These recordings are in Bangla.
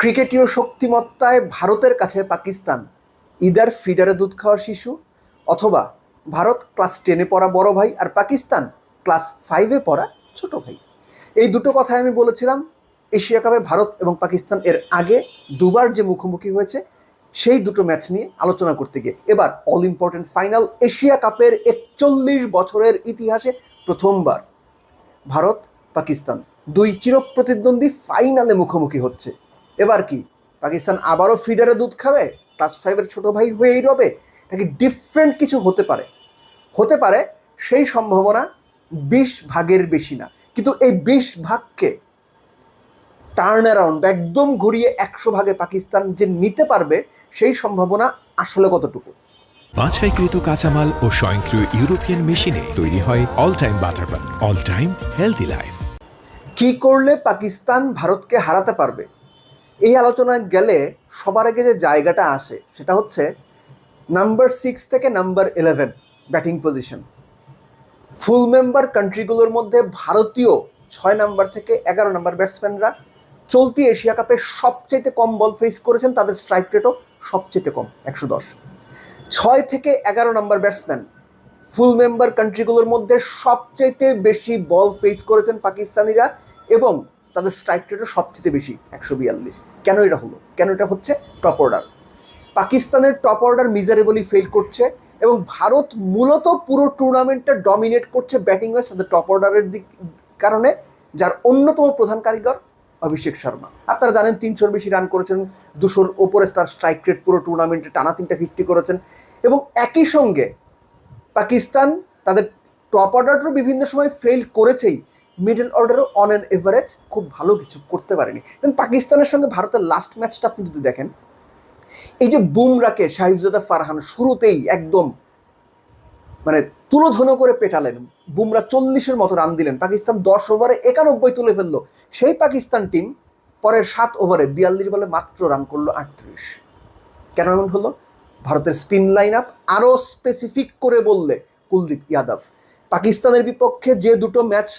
ক্রিকেটীয় শক্তিমত্তায় ভারতের কাছে পাকিস্তান ইদার ফিডারে দুধ খাওয়ার শিশু, অথবা ভারত ক্লাস 10-এ পড়া বড় ভাই আর পাকিস্তান ক্লাস 5-এ পড়া ছোট ভাই। এই দুটো কথাই আমি বলেছিলাম এশিয়া কাপে ভারত এবং পাকিস্তান এর আগে দুবার যে মুখোমুখি হয়েছে সেই দুটো ম্যাচ নিয়ে আলোচনা করতে গিয়ে এবার অল ইম্পর্টেন্ট ফাইনাল এশিয়া কাপের 41 বছরের ইতিহাসে প্রথমবার ভারত পাকিস্তান দুই চিরপ্রতিদ্বন্দ্বী ফাইনালে মুখোমুখি হচ্ছে। এবার কি পাকিস্তান আবারও ফিডারে দুধ খাবে, ক্লাস 5-এর ছোট ভাই হয়েই রবে, নাকি ডিফারেন্ট কিছু হতে পারে? হতে পারে, সেই সম্ভাবনা 20 ভাগের বেশি না। কিন্তু এই 20 ভাগকে টার্ন অ্যারাউন্ড একদম ঘুরিয়ে 100 ভাগে পাকিস্তান যে নিতে পারবে সেই সম্ভাবনা আসলে কতটুকু? বাছাইকৃত কাঁচামাল ও স্বয়ংক্রিয় ইউরোপিয়ান মেশিনে তৈরি হয় all time butter bun, all time healthy life. কি করলে পাকিস্তান ভারতকে হারাতে পারবে? এই আলোচনায় গেলে সবার আগে যে জায়গাটা আসে সেটা হচ্ছে নাম্বার 6 থেকে number 11 batting position. Full member কান্ট্রিগুলোর মধ্যে ভারতীয় 6 নাম্বার থেকে 11 নাম্বার ব্যাটসম্যানরা চলতি এশিয়া কাপে সবচেয়ে কম বল ফেস করেছেন, তাদের স্ট্রাইক রেটও সবচেয়ে কম 110। 6 থেকে 11 নাম্বার ব্যাটসম্যান ফুল মেম্বার কান্ট্রিগুলোর মধ্যে সবচেয়ে বেশি বল ফেস করেছেন পাকিস্তানিরা, এবং তাদের স্ট্রাইক রেটও সবচেয়ে বেশি 142। কেন এটা হলো? কেন এটা হচ্ছে? Top order. পাকিস্তানের টপ অর্ডার মিজারেবলি ফেল করছে এবং ভারত মূলত পুরো টুর্নামেন্টটা ডমিনেট করছে ব্যাটিং ওয়াইজ তাদের টপ অর্ডারের কারণে, যার অন্যতম প্রধান কারিগর অভিষেক শর্মা। আপনারা জানেন 300-র বেশি রান করেছেন, 200-র ওপরে তার স্ট্রাইক রেট পুরো টুর্নামেন্টে টানা 3টা 50 করেছেন। এবং একই সঙ্গে পাকিস্তান তাদের টপ অর্ডারও বিভিন্ন সময় ফেল করেছেই, মিডল অর্ডারও অন অ্যান এভারেজ খুব ভালো কিছু করতে পারেনি। এবং পাকিস্তানের সঙ্গে ভারতের লাস্ট ম্যাচটা আপনি যদি দেখেন, এই যে বুমরাকে সাহিবজাদা ফারহান শুরুতেই একদম মানে তুলোধনো করে পেটালেন, বুমরা 40-এর মতো রান দিলেন, পাকিস্তান 10 ওভারে 91 তুলে ফেললো। সেই পাকিস্তান টিম পরের 7 ওভারে 42 বলে মাত্র রান করলো 38। কেন এমন হলো? ভারতের স্পিন লাইন আপ, আরও স্পেসিফিক করে বললে কুলদীপ যাদব। পাকিস্তানের বিপক্ষে যে দুটো ম্যাচ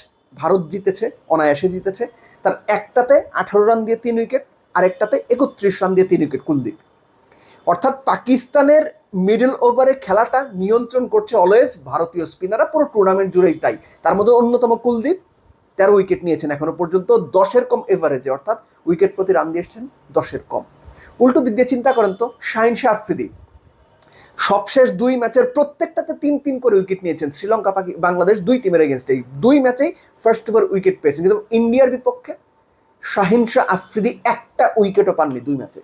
ভারত জিতেছে, অনায়াসে জিতেছে, তার একটাতে 18 রান দিয়ে 3 উইকেট, আর একটাতে 31 রান দিয়ে 3 উইকেট কুলদীপ। অর্থাৎ পাকিস্তানের মিডল ওভারে খেলাটা নিয়ন্ত্রণ করছে অলওয়েজ ভারতীয় স্পিনাররা পুরো টুর্নামেন্ট জুড়েই। তাই তার মধ্যে অন্যতম কুলদীপ 13 উইকেট নিয়েছেন এখনো পর্যন্ত, 10-এর কম এভারেজে, অর্থাৎ উইকেট প্রতি রান দিয়েছেন 10-এর কম। উল্টো দিক দিয়ে চিন্তা করেন তো, শাহিন শাহ আফ্রিদি সবশেষ 2 ম্যাচের প্রত্যেকটাতে 3-3 করে উইকেট নিয়েছেন। শ্রীলঙ্কা বাংলাদেশ 2 টিমের এগেনস্টে এই 2 ম্যাচেই ফার্স্ট ওভার উইকেট পেয়েছেন, কিন্তু ইন্ডিয়ার বিপক্ষে শাহিন শাহ আফ্রিদি একটা উইকেটও পাননি 2 ম্যাচে।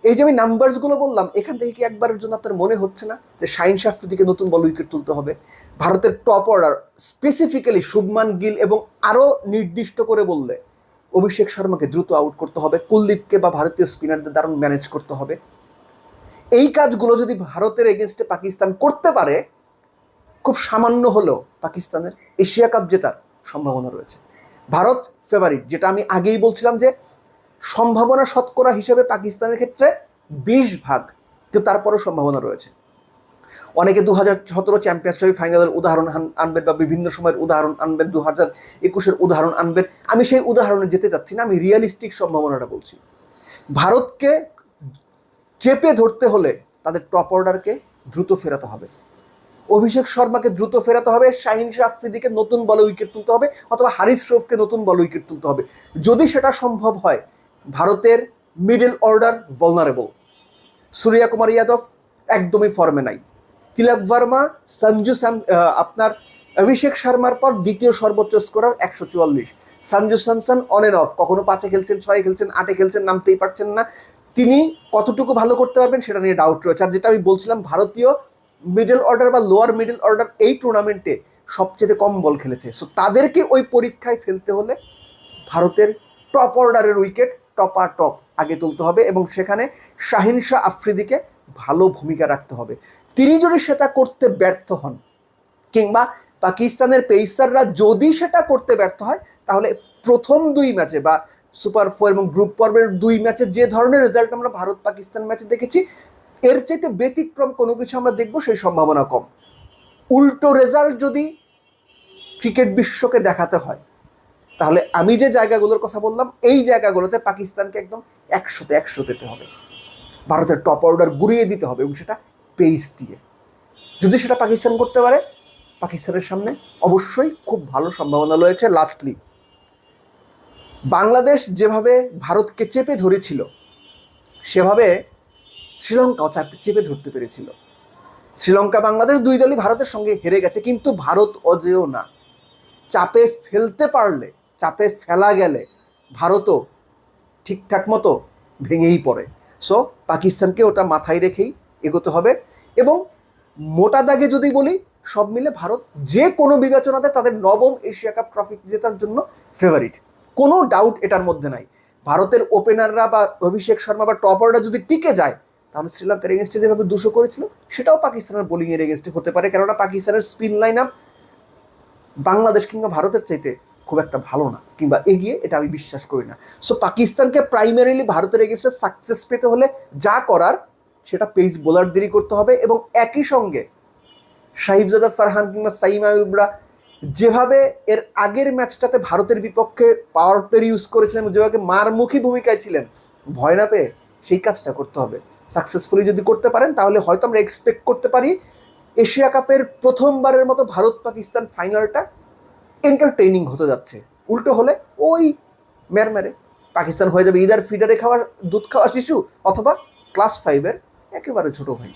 এই যে আমি নাম্বারসগুলো বললাম, এখান থেকে কি একবারের জন্য আপনার মনে হচ্ছে না যে শাহিন শাহ আফ্রিদিকে নতুন বল উইকেট তুলতে হবে? ভারতের top order specifically Shubman Gill এবং আরও নির্দিষ্ট করে বললে অভিষেক শর্মাকে দ্রুত আউট করতে হবে, কুলদীপকে বা ভারতীয় স্পিনারদের দ্বারা ম্যানেজ করতে হবে। এই কাজগুলো যদি ভারতের এগেনস্টে পাকিস্তান করতে পারে, খুব সামান্য হলেও পাকিস্তানের এশিয়া কাপ জেতার সম্ভাবনা রয়েছে। ভারত ফেভারিট, যেটা আমি আগেই বলছিলাম যে সম্ভাবনা শতকরা হিসেবে পাকিস্তানের ক্ষেত্রে 20 ভাগ, কিন্তু তারপরও সম্ভাবনা রয়েছে। অনেকে 2017 চ্যাম্পিয়ন্স ট্রফি ফাইনালের উদাহরণ আনবেন বা বিভিন্ন সময়ের উদাহরণ আনবেন, 2021-এর উদাহরণ আনবেন। আমি সেই উদাহরণে যেতে চাচ্ছি না, আমি রিয়েলিস্টিক সম্ভাবনাটা বলছি। ভারতকে চেপে ধরতে হলে তাদের টপ অর্ডারকে দ্রুত ফেরাতে হবে, অভিষেক শর্মাকে দ্রুত ফেরাতে হবে, শাহিন শাহ আফ্রিদিকে নতুন বলে উইকেট তুলতে হবে, অথবা হারিস রৌফকে নতুন বলে উইকেট তুলতে হবে। যদি সেটা সম্ভব হয়, ভারতের মিডল অর্ডার ভালনারেবল। সূর্য কুমার যাদব একদমই ফর্মে নাই, তিলক ভার্মা, আপনার অভিষেক শর্মার পর দ্বিতীয় সর্বোচ্চ scorer 144। Sanju Samson on end of, কখনো 5-এ খেলছেন, 6-এ খেলছেন, 8-এ খেলছেন, নামতেই পারছেন না। তিনি কতটুকু ভালো করতে পারবেন সেটা নিয়ে ডাউট রয়েছে। আর যেটা আমি বলছিলাম, ভারতীয় মিডল অর্ডার বা লোয়ার মিডল অর্ডার এই টুর্নামেন্টে সবচেয়ে কম বল খেলেছে। সো তাদেরকে ওই পরীক্ষায় ফেলতে হলে ভারতের টপ অর্ডারের উইকেট টপ আগে তুলতে হবে, এবং সেখানে শাহিন শাহ আফ্রিদিকে ভালো ভূমিকা রাখতে হবে। তিনি যদি সেটা করতে ব্যর্থ হন, কিংবা পাকিস্তানের পেসাররা যদি সেটা করতে ব্যর্থ হয়, তাহলে প্রথম 2 ম্যাচে বা সুপার 4 এবং গ্রুপ পর্বের 2 ম্যাচে যে ধরনের রেজাল্ট আমরা ভারত পাকিস্তান ম্যাচে দেখেছি, এর চাইতে ব্যতিক্রম কোনো কিছু আমরা দেখবো সেই সম্ভাবনা কম। উল্টো রেজাল্ট যদি ক্রিকেট বিশ্বকে দেখাতে হয়, তাহলে আমি যে জায়গাগুলোর কথা বললাম এই জায়গাগুলোতে পাকিস্তানকে একদম 100-100 পেতে হবে। ভারতের টপ অর্ডার গুড়িয়ে দিতে হবে, এবং সেটা পেস দিয়ে। যদি সেটা পাকিস্তান করতে পারে, পাকিস্তানের সামনে অবশ্যই খুব ভালো সম্ভাবনা রয়েছে। লাস্টলি, বাংলাদেশ যেভাবে ভারতকে চেপে ধরেছিল, সেভাবে শ্রীলঙ্কাও চেপে ধরতে পেরেছিল। শ্রীলঙ্কা বাংলাদেশ দুই দলই ভারতের সঙ্গে হেরে গেছে, কিন্তু ভারত অজেয় না। চাপে ফেলতে পারলে, চাপে ফেলা গেলে ভারতও ঠিকঠাক মতো ভেঙেই পড়ে। সো পাকিস্তানকে ওটা মাথায় রেখেই এগোতে হবে। এবং মোটা দাগে যদি বলি, সব মিলে ভারত যে কোনো বিবেচনাতে তাদের নবম এশিয়া কাপ ট্রফি জেতার জন্য ফেভারিট, কোনো ডাউট এটার মধ্যে নাই। ভারতের ওপেনাররা বা অভিষেক শর্মা বা টপ অর্ডার যদি টিকে যায়, তাহলে শ্রীলঙ্কার এগেনস্টে যেভাবে 200 করেছিল, সেটাও পাকিস্তানের বোলিংয়ের এগেনস্টে হতে পারে। কেননা পাকিস্তানের স্পিন লাইন আপ বাংলাদেশ কিংবা ভারতের চাইতে খুব একটা ভালো না, কিংবা এগিয়ে, এটা আমি বিশ্বাস করি না। সো পাকিস্তানকে প্রাইমারিলি ভারতের এগেনস্টে সাকসেস পেতে হলে যা করার, সেটা পেস বোলারদেরই করতে হবে। এবং একই সঙ্গে সাহিবজাদা ফারহান কিংবা সাইম আইয়ুবরা যেভাবে এর আগের ম্যাচটাতে ভারতের বিপক্ষে পাওয়ার প্লে ইউজ করেছিলেন, যেভাবে মারমুখী ভূমিকায় ছিলেন, ভয় না পেয়ে সেই কাজটা করতে হবে। সাকসেসফুলি যদি করতে পারেন, তাহলে হয়তো আমরা এক্সপেক্ট করতে পারি এশিয়া কাপের প্রথমবারের মতো ভারত পাকিস্তান ফাইনালটা এন্টারটেইনিং হতে যাচ্ছে। উল্টো হলে ওই মেরে পাকিস্তান হয়ে যাবে ইদার ফিডারে খাওয়ার দুধ খাওয়া শিশু, অথবা ক্লাস 5-এর একেবারে ছোট ভাই।